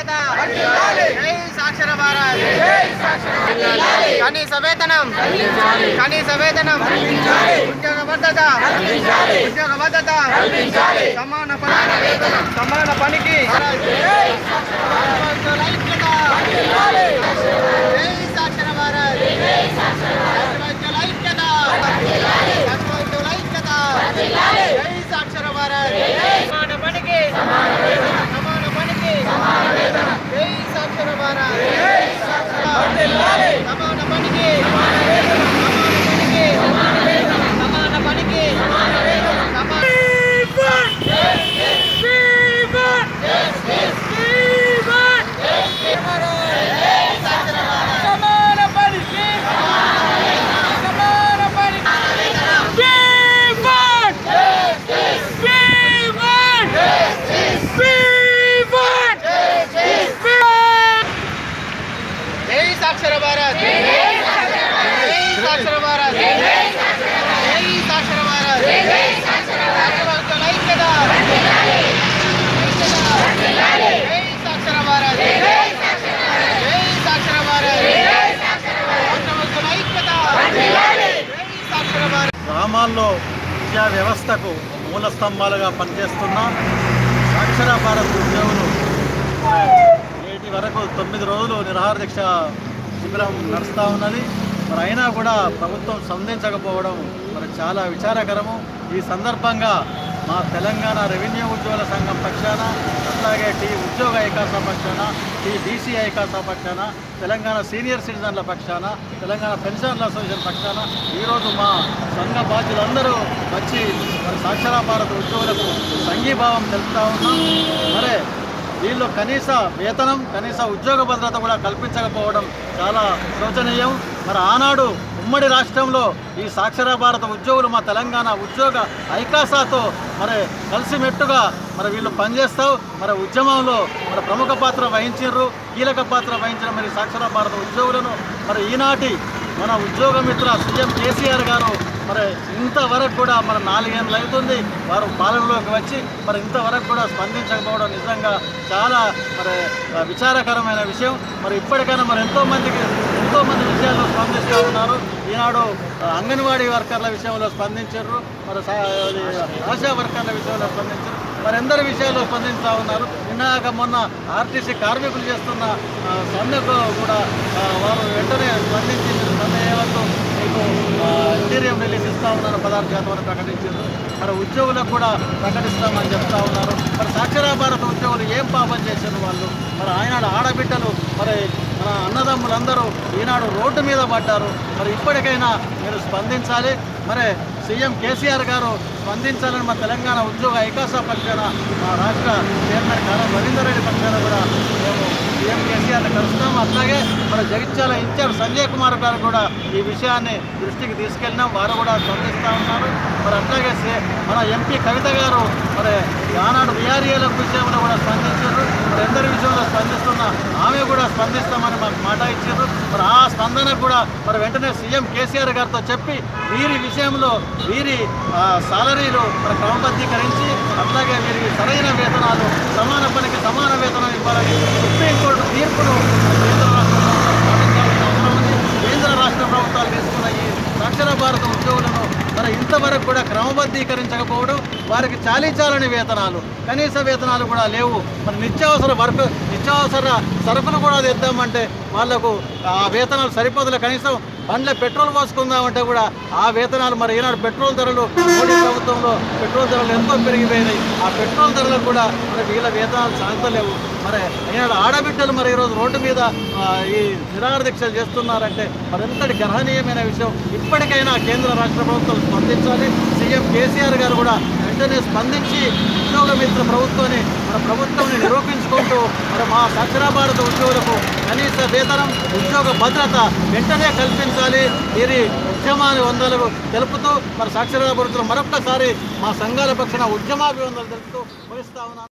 ఐక్యత జై సాక్షర భారత్ కనీస వేతనం ఉద్యోగ భద్రత సమాన పనికి ఐక్యత జై సాక్షర భారత్ ఐక్యత జై సాక్షర భారత్ సమాన పనికి జై సాక్షర భారత్ సమాన పనికి సాక్షర భారత్ సాక్షర భారత్ సాక్షర భారత్ ఐక్యత సాక్షర భారత్ సాక్షర భారత్ ఐక్యత సాక్షర భారత్. గ్రామాల్లో విద్యా వ్యవస్థకు మూల స్తంభాలుగా పనిచేస్తున్న సాక్షర భారత్ ఉద్యోగులు నేటి వరకు 9 రోజులు నిరాహార దీక్ష శిబిరం నడుస్తూ ఉన్నది. మరి అయినా కూడా ప్రభుత్వం స్పందించకపోవడం మరి చాలా విచారకరము. ఈ సందర్భంగా మా తెలంగాణ రెవెన్యూ ఉద్యోగుల సంఘం పక్షాన, అట్లాగే ఉద్యోగ ఐకాస పక్షాన, బీసీ ఐకాస పక్షాన, తెలంగాణ సీనియర్ సిటిజన్ల పక్షాన, తెలంగాణ పెన్షనర్ల అసోసియేషన్ పక్షాన ఈరోజు మా సంఘ బాధ్యులందరూ వచ్చి మరి సాక్షర భారత్ ఉద్యోగులకు సంఘీభావం తెలుపుతూ ఉన్నాం. మరి వీళ్ళు కనీస వేతనం, కనీస ఉద్యోగ భద్రత కూడా కల్పించకపోవడం చాలా శోచనీయం. మరి ఆనాడు ఉమ్మడి రాష్ట్రంలో ఈ సాక్షర భారత ఉద్యోగులు మా తెలంగాణ ఉద్యోగ ఐకాసాతో మరి కలిసిమెట్టుగా మరి వీళ్ళు పనిచేస్తావు మరి ఉద్యమంలో మరి ప్రముఖ పాత్ర వహించారు, కీలక పాత్ర వహించిన మరి సాక్షర భారత ఉద్యోగులను మరి ఈనాటి మన ఉద్యోగ మిత్ర సీఎం కేసీఆర్ గారు మరి ఇంతవరకు కూడా మన 4 ఏళ్ళు అవుతుంది వారు పాలనలోకి వచ్చి మరి ఇంతవరకు కూడా స్పందించకపోవడం నిజంగా చాలా మరి విచారకరమైన విషయం. మరి ఇప్పటికైనా మరి ఎంతో మంది విషయాల్లో స్పందిస్తూ ఉన్నారు. ఈనాడు అంగన్వాడీ వర్కర్ల విషయంలో స్పందించారు, మరి ఆశా వర్కర్ల విషయంలో స్పందించారు, మరి అందరి విషయాల్లో స్పందిస్తూ ఉన్నారు. నిన్నాక మొన్న ఆర్టీసీ కార్మికులు చేస్తున్న సమ్మెకు కూడా వారు వెంటనే స్పందించి సమ్మె ఏవద్దు మీకు ఇంటీరియం రిలీజ్ ఇస్తూ ఉన్నారు 16% వరకు ప్రకటించారు. మరి ఉద్యోగులకు కూడా ప్రకటిస్తామని చెప్తా ఉన్నారు. మరి సాక్షర భారత ఉద్యోగులు ఏం పాపం చేశారు వాళ్ళు? మరి ఆనాడు ఆడబిడ్డలు మరి మన అన్నదమ్ములందరూ ఈనాడు రోడ్డు మీద పడ్డారు. మరి ఇప్పటికైనా మీరు స్పందించాలి. మరి సీఎం కేసీఆర్ గారు స్పందించాలని మా తెలంగాణ ఉద్యోగ ఐకాస పక్షాన మా రాష్ట్ర చైర్మన్ కారం రవీందర్ రెడ్డి పక్షాన కూడా మేము సీఎం కేసీఆర్ని కలుస్తున్నాము. అట్లాగే మన జగిత్యాల ఇన్ఛార్జ్ సంజయ్ కుమార్ గారు కూడా ఈ విషయాన్ని దృష్టికి తీసుకెళ్ళినాం, వారు కూడా స్పందిస్తూ ఉన్నారు. మరి అట్లాగే మన ఎంపీ కవిత గారు మరి ఆనాడు విఆర్ఏల విషయంలో కూడా స్పందించారు. మరి అందరి విషయంలో స్పందిస్తున్న ఆమె కూడా స్పందిస్తామని మాకు మాట ఇచ్చారు. మరి ఆ స్పందన కూడా మరి వెంటనే సీఎం కేసీఆర్ గారితో చెప్పి వీరి విషయంలో వీరి సాలరీలు మరి క్రమబద్ధీకరించి అట్లాగే వీరికి సరైన వేతనాలు, సమాన పనికి సమాన వేతనం ఇవ్వాలని సుప్రీంకోర్టు తీర్పును కేంద్ర రాష్ట్ర ప్రభుత్వాలు తీసుకున్న ఈ సాక్షర భారత ఉద్యోగులను మరి ఇంతవరకు కూడా క్రమబద్ధీకరించకపోవడం, వారికి చాలీచాలని వేతనాలు, కనీస వేతనాలు కూడా లేవు. మరి నిత్యావసర సరుకులు కూడా తెద్దామంటే వాళ్లకు ఆ వేతనాలు సరిపోతులే. కనీసం బండ్ల పెట్రోల్ పోసుకుందామంటే కూడా ఆ వేతనాలు మరి ఈనాడు పెట్రోల్ ధరలు మోడీ ప్రభుత్వంలో పెట్రోల్ ధరలు ఎంతో పెరిగిపోయినాయి. ఆ పెట్రోల్ ధరలు కూడా మరి వీళ్ళ వేతనాలు సాగుతలేవు. మరి ఈనాడు ఆడబిడ్డలు మరి ఈరోజు రోడ్డు మీద ఈ నిరాహార దీక్షలు చేస్తున్నారంటే మరి ఎంతటి గర్హనీయమైన విషయం. ఇప్పటికైనా కేంద్ర రాష్ట్ర ప్రభుత్వాలు స్పందించాలి. సీఎం కేసీఆర్ గారు కూడా వెంటనే స్పందించి ఉద్యోగ మిత్ర ప్రభుత్వాన్ని మన ప్రభుత్వాన్ని నిరూపించుకుంటూ మరి మా సాక్షర భారత ఉద్యోగులకు కనీస వేతనం, ఉద్యోగ భద్రత వెంటనే కల్పించాలి. వీరి ఉద్యమాన్ని వందలు తెలుపుతూ మరి సాక్షర భారతలో మరొక్కసారి మా సంఘాల పక్షాన ఉద్యమాభివందనలు తెలుపుతూ ముగిస్తా ఉన్నాను.